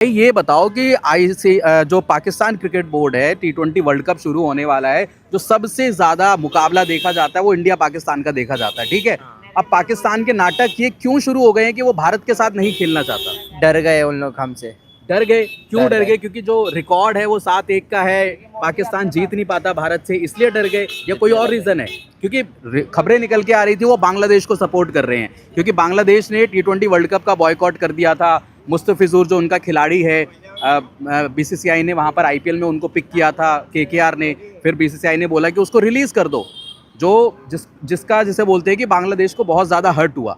ये बताओ कि जो पाकिस्तान क्रिकेट बोर्ड है, T20 वर्ल्ड कप शुरू होने वाला है, जो सबसे ज्यादा मुकाबला देखा जाता है वो इंडिया पाकिस्तान का देखा जाता है, ठीक है। अब पाकिस्तान के नाटक ये क्यों शुरू हो गए हैं कि वो भारत के साथ नहीं खेलना चाहता? डर गए उन लोग हमसे। डर गए? क्यों डर डर गए। गए? क्योंकि जो रिकॉर्ड है वो 7-1 का है, पाकिस्तान जीत नहीं पाता भारत से, इसलिए डर गए, या कोई और रीजन है? क्योंकि खबरें निकल के आ रही थी वो बांग्लादेश को सपोर्ट कर रहे हैं, क्योंकि बांग्लादेश ने T20 वर्ल्ड कप का बॉयकॉट कर दिया था। मुस्तफिजुर जो उनका खिलाड़ी है, बीसीसीआई ने वहाँ पर आईपीएल में उनको पिक किया था, केकेआर ने, फिर बीसीसीआई ने बोला कि उसको रिलीज कर दो। जिसका जिसे बोलते हैं कि बांग्लादेश को बहुत ज़्यादा हर्ट हुआ,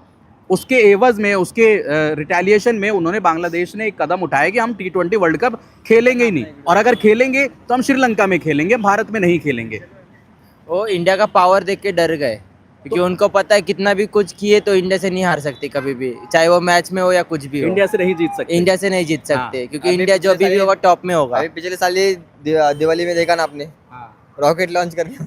उसके एवज में, उसके रिटेलिएशन में उन्होंने, बांग्लादेश ने एक कदम उठाया कि हम T20 वर्ल्ड कप खेलेंगे ही नहीं, और अगर खेलेंगे तो हम श्रीलंका में खेलेंगे, भारत में नहीं खेलेंगे। वो इंडिया का पावर देख के डर गए, क्योंकि उनको पता है कितना भी कुछ किए तो इंडिया से नहीं हार सकते कभी भी, चाहे वो मैच में हो या कुछ भी हो। इंडिया से नहीं जीत सकते। इंडिया से नहीं जीत सकते, हाँ। क्योंकि इंडिया जो भी होगा टॉप में होगा। अभी पिछले साल ये दिवाली में देखा ना आपने, रॉकेट लॉन्च करके।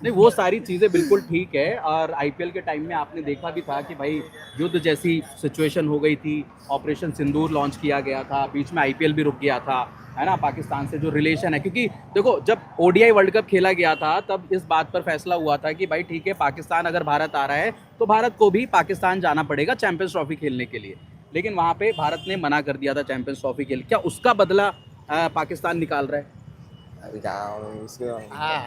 नहीं, वो सारी चीज़ें बिल्कुल ठीक है, और आईपीएल के टाइम में आपने देखा भी था कि भाई युद्ध जैसी सिचुएशन हो गई थी, ऑपरेशन सिंदूर लॉन्च किया गया था, बीच में आईपीएल भी रुक गया था, है ना। पाकिस्तान से जो रिलेशन है, क्योंकि देखो जब ओडीआई वर्ल्ड कप खेला गया था तब इस बात पर फैसला हुआ था कि भाई ठीक है, पाकिस्तान अगर भारत आ रहा है तो भारत को भी पाकिस्तान जाना पड़ेगा चैंपियंस ट्रॉफी खेलने के लिए, लेकिन वहाँ पे भारत ने मना कर दिया था चैंपियंस ट्रॉफी के लिए। क्या उसका बदला पाकिस्तान निकाल रहा है? अभी कहाँ उसके हाँ,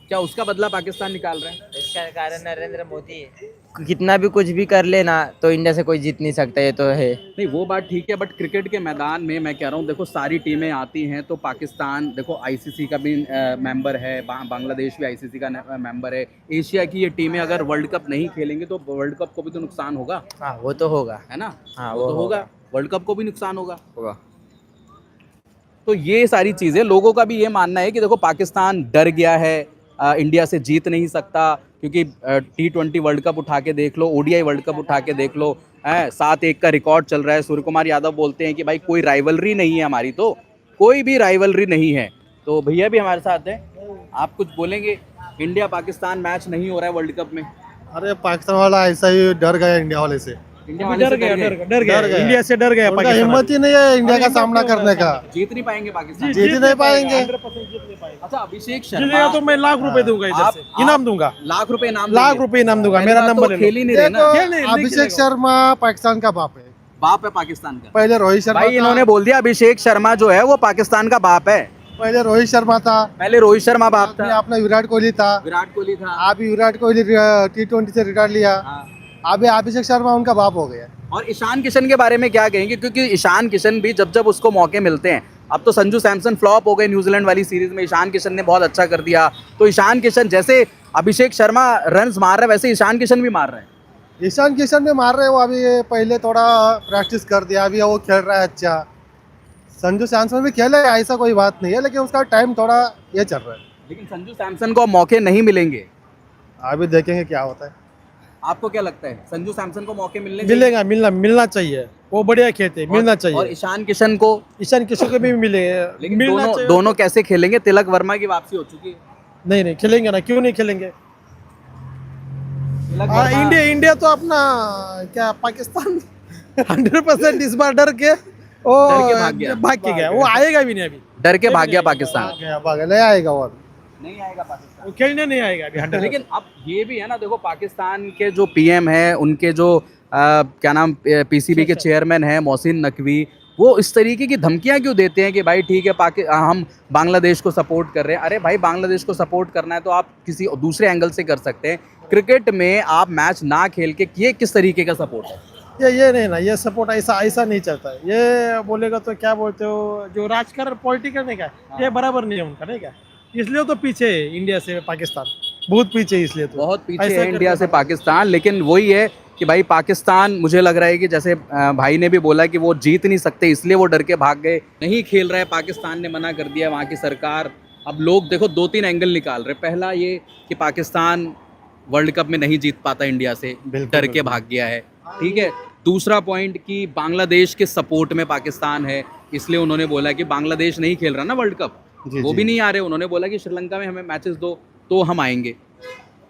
क्या उसका बदला पाकिस्तान निकाल रहा है? इसका कारण नरेंद्र मोदी है। कितना भी कुछ भी कर लेना तो इंडिया से कोई जीत नहीं सकता, ये तो है। नहीं, वो बात ठीक है, बट क्रिकेट के मैदान में मैं कह रहा हूँ, देखो सारी टीमें आती हैं तो पाकिस्तान देखो आईसीसी का भी मेंबर है, बांग्लादेश भी आईसीसी का मेंबर है। एशिया की ये टीमें अगर वर्ल्ड कप नहीं खेलेंगे तो वर्ल्ड कप को भी तो नुकसान होगा, हाँ वो तो होगा। है ना। हाँ वो तो होगा, वर्ल्ड कप को भी नुकसान होगा। होगा। तो ये सारी चीज़ें, लोगों का भी ये मानना है कि देखो पाकिस्तान डर गया है, इंडिया से जीत नहीं सकता, क्योंकि T20 वर्ल्ड कप उठा के देख लो, ओडीआई वर्ल्ड कप उठा के देख लो, 7-1 का रिकॉर्ड चल रहा है। सूर्य कुमार यादव बोलते हैं कि भाई कोई राइवलरी नहीं है हमारी, तो कोई भी राइवलरी नहीं है। तो भैया भी हमारे साथ हैं, आप कुछ बोलेंगे? इंडिया पाकिस्तान मैच नहीं हो रहा है वर्ल्ड कप में। अरे पाकिस्तान वाला ऐसा ही डर गया इंडिया वाले से। इंडिया वाले से डर गया इंडिया से, डर गया। उनका हिम्मत ही नहीं है इंडिया का सामना करने का। जीत नहीं पाएंगे पाकिस्तान, जीत ही नहीं पाएंगे। अच्छा, अभिषेक जीतेगा शर्मा तो मैं लाख रुपए दूंगा इधर से, इनाम दूंगा। लाख रुपए इनाम लाख देंगे? रुपए इनाम दूंगा, पहली मेरा बात तो नंबर ले लो। खेल ही नहीं रहे ना। देखो, खेल नहीं अभिषेक खेलेगा। शर्मा पाकिस्तान का बाप है। बाप है पाकिस्तान का। पहले रोहित शर्मा भाई था, इन्होंने बोल दिया अभिषेक शर्मा जो है वो पाकिस्तान का बाप है। पहले रोहित शर्मा था, पहले रोहित शर्मा बाप अभी था, अपना विराट कोहली था, विराट कोहली था। अभी विराट कोहली T20 से रिटायर लिया, हाँ। अभी अभिषेक शर्मा उनका बाप हो गया। और ईशान किशन के बारे में क्या कहेंगे? क्योंकि ईशान किशन भी जब जब उसको मौके मिलते हैं, अब तो संजू सैमसन फ्लॉप हो गए न्यूजीलैंड वाली सीरीज में, ईशान किशन ने बहुत अच्छा कर दिया। तो ईशान किशन जैसे अभिषेक शर्मा रन्स मार रहा है, वैसे ईशान किशन भी मार रहे हैं। ईशान किशन भी मार रहे हो, अभी पहले थोड़ा प्रैक्टिस कर दिया, अभी वो खेल रहा है अच्छा। संजू सैमसन भी खेलेगा, ऐसा कोई बात नहीं है, लेकिन उसका टाइम थोड़ा ये चल रहा है। लेकिन संजू सैमसन को मौके नहीं मिलेंगे। अभी देखेंगे क्या होता है। आपको क्या लगता है, संजू सैमसन को मौके मिलने मिलेगा, मिलना चाहिए, वो बढ़िया खेलते हैं, मिलना और चाहिए। ईशान किशन को? ईशान किशन को भी मिले, लेकिन मिलना दोनों चाहिए। दोनों कैसे खेलेंगे? तिलक वर्मा की वापसी हो चुकी है। नहीं खेलेंगे ना, क्यों नहीं खेलेंगे। तिलक वर्मा- इंडिया तो अपना क्या पाकिस्तान 100% इस बार डर के वो डर के भाग गया। गया, वो आएगा भी नहीं अभी, डर के भाग गया पाकिस्तान, भाग नहीं आएगा वो अभी। नहीं आएगा पाकिस्तान। वो खेलने नहीं आएगा अभी 100%। लेकिन अब ये भी है ना, देखो पाकिस्तान के जो पीएम है, उनके जो क्या नाम, पीसीबी के चेयरमैन हैं मोहसिन नकवी, वो इस तरीके की धमकियां क्यों देते हैं कि भाई ठीक है हम बांग्लादेश को सपोर्ट कर रहे हैं। अरे भाई, बांग्लादेश को सपोर्ट करना है तो आप किसी दूसरे एंगल से कर सकते हैं। क्रिकेट में आप मैच ना खेल के, ये किस तरीके का सपोर्ट है? ये नहीं ना, ये सपोर्ट ऐसा नहीं चलता है। ये बोलेगा तो क्या बोलते हो, जो राजकारण पॉलिटिकल नहीं का, ये बराबर नहीं है उनका, नहीं क्या, इसलिए तो पीछे है इंडिया से पाकिस्तान, बहुत पीछे, इसलिए तो बहुत पीछे ऐसा है करके इंडिया से पाकिस्तान। लेकिन वही है कि भाई पाकिस्तान, मुझे लग रहा है कि जैसे भाई ने भी बोला कि वो जीत नहीं सकते, इसलिए वो डर के भाग गए, नहीं खेल रहा है। पाकिस्तान ने मना कर दिया, वहाँ की सरकार। अब लोग देखो 2-3 एंगल निकाल रहे। पहला ये कि पाकिस्तान वर्ल्ड कप में नहीं जीत पाता इंडिया से, डर के भाग गया है, ठीक है। दूसरा पॉइंट कि बांग्लादेश के सपोर्ट में पाकिस्तान है, इसलिए उन्होंने बोला कि बांग्लादेश नहीं खेल रहा ना वर्ल्ड कप, वो भी नहीं आ रहे, उन्होंने बोला कि श्रीलंका में हमें मैचेस दो तो हम आएंगे।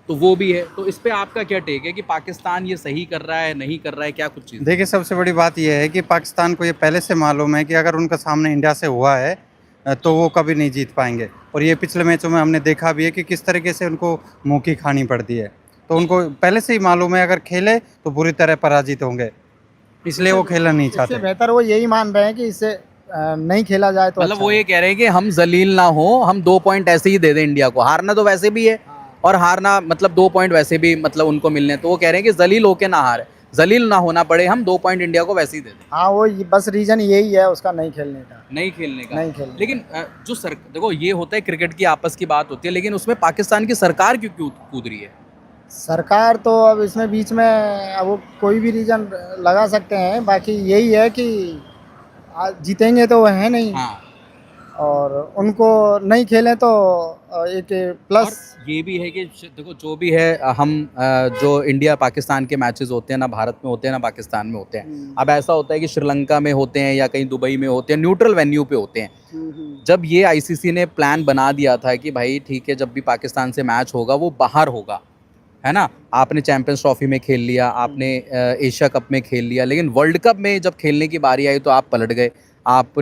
तो वो भी है। तो इस पे आपका क्या टेक है कि पाकिस्तान ये सही कर रहा है, नहीं कर रहा है, क्या कुछ चीज़? देखिए, सबसे बड़ी बात यह है कि पाकिस्तान को ये पहले से मालूम है कि अगर उनका सामने इंडिया से हुआ है तो वो कभी नहीं जीत पाएंगे। और ये पिछले मैचों में हमने देखा भी है कि किस तरीके से उनको मुँह की खानी पड़ती है। तो उनको पहले से ही मालूम है अगर खेले तो बुरी तरह पराजित होंगे, इसलिए वो खेलना नहीं इससे चाहते। बेहतर वो यही मान रहे हैं कि इससे नहीं खेला जाए तो मतलब अच्छा वो है। ये कह रहे हैं कि हम जलील ना हो, हम 2 पॉइंट ऐसे ही दे दें इंडिया को। हारना तो वैसे भी है, और हारना मतलब 2 पॉइंट वैसे भी मतलब उनको मिलने हैं। तो वो कह रहे हैं कि जलील होके ना हारे, जलील ना होना पड़े, हम 2 पॉइंट इंडिया को वैसे ही दे दें। हाँ, वो बस रीजन यही है उसका नहीं खेलने का। नहीं खेलने का। नहीं खेलने लेकिन जो देखो, ये होता है क्रिकेट की आपस की बात होती है, लेकिन उसमें पाकिस्तान की सरकार क्यों कूद रही है? सरकार तो अब इसमें बीच में अब वो कोई भी रीजन लगा सकते हैं, बाकी यही है कि आज जीतेंगे तो वो है नहीं, हाँ, और उनको नहीं खेलें तो एक प्लस। और ये भी है कि देखो जो भी है, हम जो इंडिया पाकिस्तान के मैचेस होते हैं ना भारत में होते हैं ना पाकिस्तान में होते हैं। अब ऐसा होता है कि श्रीलंका में होते हैं या कहीं दुबई में होते हैं, न्यूट्रल वेन्यू पे होते हैं। जब ये आईसीसी ने प्लान बना दिया था कि भाई ठीक है, जब भी पाकिस्तान से मैच होगा वो बाहर होगा, है ना। आपने चैंपियंस ट्रॉफी में खेल लिया, आपने एशिया कप में खेल लिया, लेकिन वर्ल्ड कप में जब खेलने की बारी आई तो आप पलट गए। आप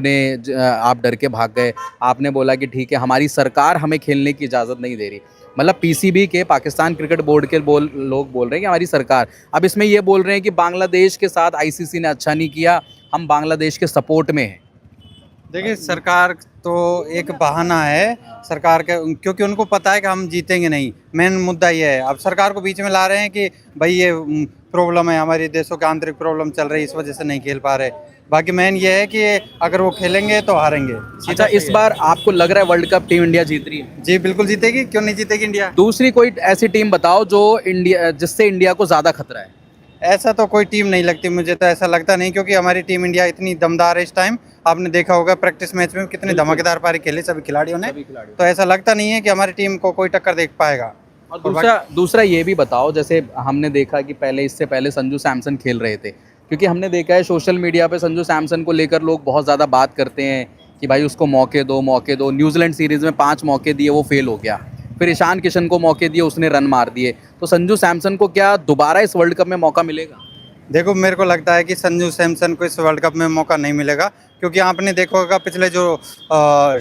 डर के भाग गए। आपने बोला कि ठीक है, हमारी सरकार हमें खेलने की इजाज़त नहीं दे रही। मतलब पीसीबी के, पाकिस्तान क्रिकेट बोर्ड के लोग बोल रहे हैं कि हमारी सरकार। अब इसमें ये बोल रहे हैं कि बांग्लादेश के साथ आईसीसी ने अच्छा नहीं किया, हम बांग्लादेश के सपोर्ट में हैं। देखिए, सरकार तो एक बहाना है सरकार के, क्योंकि उनको पता है कि हम जीतेंगे नहीं। मेन मुद्दा ये है। अब सरकार को बीच में ला रहे हैं कि भाई ये प्रॉब्लम है, हमारे देशों की आंतरिक प्रॉब्लम चल रही है, इस वजह से नहीं खेल पा रहे। बाकी मेन ये है कि अगर वो खेलेंगे तो हारेंगे। अच्छा, इस बार आपको लग रहा है वर्ल्ड कप टीम इंडिया जीत रही है? जी बिल्कुल जीतेगी, क्यों नहीं जीतेगी इंडिया। दूसरी कोई ऐसी टीम बताओ जो जिससे इंडिया को ज़्यादा खतरा है। ऐसा तो कोई टीम नहीं लगती, मुझे तो ऐसा लगता नहीं, क्योंकि हमारी टीम इंडिया इतनी दमदार है इस टाइम। आपने देखा होगा प्रैक्टिस मैच में कितने धमाकेदार पारी खेले सभी खिलाड़ियों ने। तो ऐसा लगता नहीं है कि हमारी टीम को कोई टक्कर देख पाएगा। और दूसरा ये भी बताओ, जैसे हमने देखा कि इससे पहले संजू सैमसन खेल रहे थे, क्योंकि हमने देखा है सोशल मीडिया पे संजू सैमसन को लेकर लोग बहुत ज़्यादा बात करते हैं कि भाई उसको मौके दो। न्यूजीलैंड सीरीज़ में 5 मौके दिए, वो फेल हो गया। फिर ईशान किशन को मौके दिए, उसने रन मार दिए। तो संजू सैमसन को क्या दोबारा इस वर्ल्ड कप में मौका मिलेगा? देखो, मेरे को लगता है कि संजू सैमसन को इस वर्ल्ड कप में मौका नहीं मिलेगा, क्योंकि आपने देखा होगा पिछले जो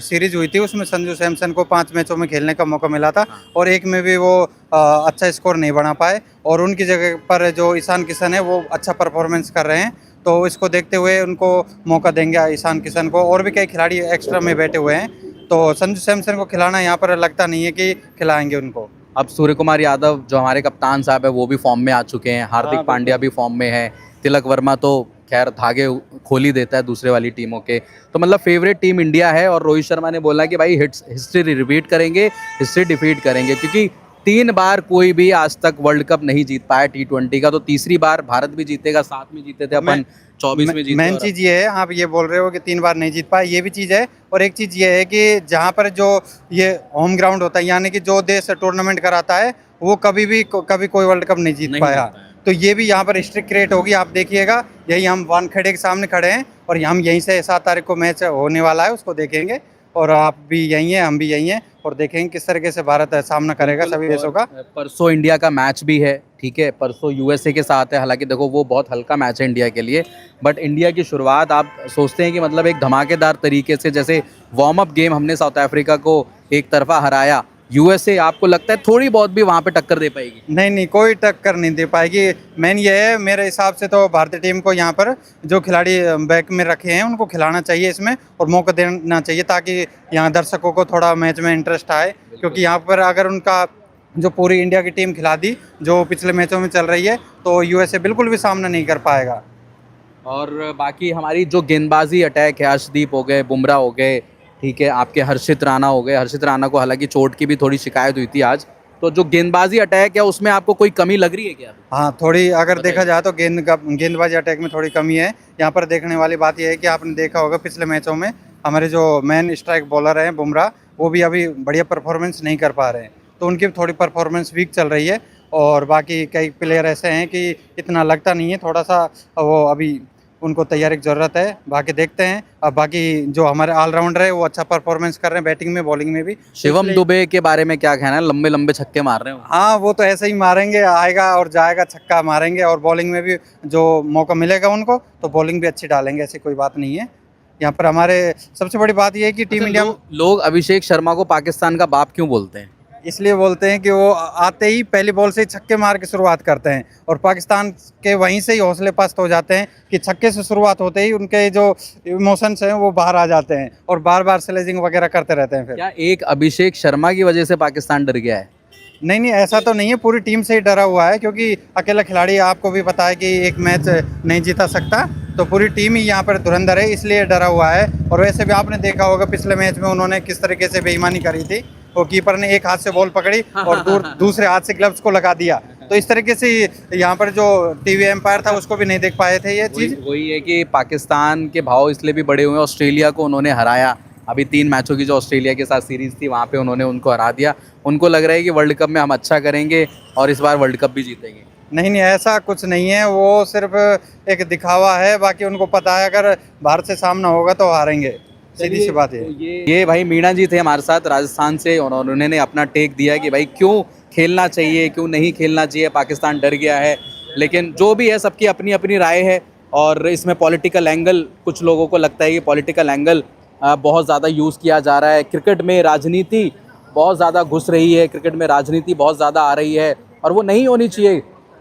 सीरीज हुई थी उसमें संजू सैमसन को 5 मैचों में खेलने का मौका मिला था, और एक में भी वो अच्छा स्कोर नहीं बना पाए। और उनकी जगह पर जो ईशान किशन है वो अच्छा परफॉर्मेंस कर रहे हैं। तो इसको देखते हुए उनको मौका देंगे ईशान किशन को। और भी कई खिलाड़ी एक्स्ट्रा में बैठे हुए हैं, तो संजू सैमसन को खिलाना यहाँ पर लगता नहीं है कि खिलाएंगे उनको। अब सूर्य कुमार यादव जो हमारे कप्तान साहब है वो भी फॉर्म में आ चुके हैं, हार्दिक पांड्या भी फॉर्म में है, तिलक वर्मा तो खैर धागे खोल ही देता है दूसरे वाली टीमों के। तो मतलब फेवरेट टीम इंडिया है। और रोहित शर्मा ने बोला कि भाई हिस्ट्री रिपीट करेंगे, हिस्ट्री डिफीट करेंगे, क्योंकि 3 बार कोई भी आज तक वर्ल्ड कप नहीं जीत पाया T20 का। तो तीसरी बार भारत भी जीतेगा। 7 में जीते थे अपन, 24 में जीते। मेन चीज़ ये है, आप ये बोल रहे हो कि 3 बार नहीं जीत पाए, ये भी चीज़ है। और एक चीज़ ये है कि जहाँ पर जो ये होम ग्राउंड होता है, यानी कि जो देश टूर्नामेंट कराता है, वो कभी कोई वर्ल्ड कप नहीं जीत पाया। तो ये भी यहाँ पर हिस्ट्री क्रिएट होगी। आप देखिएगा, यही हम वानखेड़े के सामने खड़े हैं और हम यहीं से 7 तारीख को मैच होने वाला है, उसको देखेंगे। और आप भी यहीं हैं, हम भी यहीं हैं, और देखेंगे किस तरीके से भारत सामना करेगा सभी देशों का। परसों इंडिया का मैच भी है, ठीक है, परसों यूएसए के साथ है। हालांकि देखो वो बहुत हल्का मैच है इंडिया के लिए, बट इंडिया की शुरुआत आप सोचते हैं कि मतलब एक धमाकेदार तरीके से, जैसे वार्म अप गेम हमने साउथ अफ्रीका को एक तरफा हराया, यूएसए आपको लगता है थोड़ी बहुत भी वहाँ पे टक्कर दे पाएगी? नहीं, कोई टक्कर नहीं दे पाएगी। मेन ये है, मेरे हिसाब से तो भारतीय टीम को यहाँ पर जो खिलाड़ी बैक में रखे हैं उनको खिलाना चाहिए इसमें, और मौका देना चाहिए, ताकि यहाँ दर्शकों को थोड़ा मैच में इंटरेस्ट आए। क्योंकि यहाँ पर अगर उनका जो पूरी इंडिया की टीम खिला दी जो पिछले मैचों में चल रही है, तो यूएसए बिल्कुल भी सामना नहीं कर पाएगा। और बाकी हमारी जो गेंदबाजी अटैक है, अर्शदीप हो गए, बुमराह हो गए, ठीक है, आपके हर्षित राणा हो गए। हर्षित राणा को हालांकि चोट की भी थोड़ी शिकायत हुई थी आज। तो जो गेंदबाजी अटैक है उसमें आपको कोई कमी लग रही है क्या? हाँ, थोड़ी अगर देखा जाए तो गेंदबाजी अटैक में थोड़ी कमी है। यहाँ पर देखने वाली बात यह है कि आपने देखा होगा पिछले मैचों में हमारे जो मेन स्ट्राइक बॉलर हैं बुमराह, वो भी अभी बढ़िया परफॉर्मेंस नहीं कर पा रहे हैं। तो उनकी थोड़ी परफॉर्मेंस वीक चल रही है। और बाकी कई प्लेयर ऐसे हैं कि इतना लगता नहीं है, थोड़ा सा वो अभी उनको तैयारी की ज़रूरत है। बाकी देखते हैं। अब बाकी जो हमारे ऑलराउंडर है वो अच्छा परफॉर्मेंस कर रहे हैं बैटिंग में, बॉलिंग में भी। शिवम इसलिए- दुबे के बारे में क्या कहना है? लंबे लंबे छक्के मार रहे हो। हाँ, वो तो ऐसे ही मारेंगे, आएगा और जाएगा, छक्का मारेंगे। और बॉलिंग में भी जो मौका मिलेगा उनको तो बॉलिंग भी अच्छी डालेंगे, ऐसी कोई बात नहीं है। यहाँ पर हमारे सबसे बड़ी बात ये है कि टीम अच्छा, इंडिया लोग अभिषेक शर्मा को पाकिस्तान का बाप क्यों बोलते हैं? इसलिए बोलते हैं कि वो आते ही पहली बॉल से ही छक्के मार के शुरुआत करते हैं और पाकिस्तान के वहीं से ही हौसले पस्त हो जाते हैं कि छक्के से शुरुआत होते ही उनके जो इमोशंस हैं वो बाहर आ जाते हैं और बार बार स्लेजिंग वगैरह करते रहते हैं। फिर क्या एक अभिषेक शर्मा की वजह से पाकिस्तान डर गया है? नहीं, ऐसा तो नहीं है, पूरी टीम से ही डरा हुआ है क्योंकि अकेला खिलाड़ी आपको भी पता है कि एक मैच नहीं जीता सकता, तो पूरी टीम ही यहाँ पर धुरंधर है, इसलिए डरा हुआ है। और वैसे भी आपने देखा होगा पिछले मैच में उन्होंने किस तरीके से बेईमानी करी थी। वो कीपर ने एक हाथ से बॉल पकड़ी और दूसरे हाथ से ग्लव्स को लगा दिया, तो इस तरीके से यहाँ पर जो टीवी एम्पायर था उसको भी नहीं देख पाए थे ये चीज़। वही है कि पाकिस्तान के भाव इसलिए भी बड़े हुए हैं। ऑस्ट्रेलिया को उन्होंने हराया, अभी 3 मैचों की जो ऑस्ट्रेलिया के साथ सीरीज थी वहाँ पे उन्होंने उनको हरा दिया। उनको लग रहा है कि वर्ल्ड कप में हम अच्छा करेंगे और इस बार वर्ल्ड कप भी जीतेंगे। नहीं, ऐसा कुछ नहीं है, वो सिर्फ एक दिखावा है। बाकी उनको पता है अगर भारत से सामना होगा तो हारेंगे, सीधी सी बात है। ये भाई मीणा जी थे हमारे साथ राजस्थान से और उन्होंने अपना टेक दिया कि भाई क्यों खेलना चाहिए, क्यों नहीं खेलना चाहिए, पाकिस्तान डर गया है। लेकिन जो भी है सबकी अपनी अपनी राय है और इसमें पॉलिटिकल एंगल, कुछ लोगों को लगता है कि पॉलिटिकल एंगल बहुत ज़्यादा यूज़ किया जा रहा है। क्रिकेट में राजनीति बहुत ज़्यादा घुस रही है, क्रिकेट में राजनीति बहुत ज़्यादा आ रही है और वो नहीं होनी चाहिए।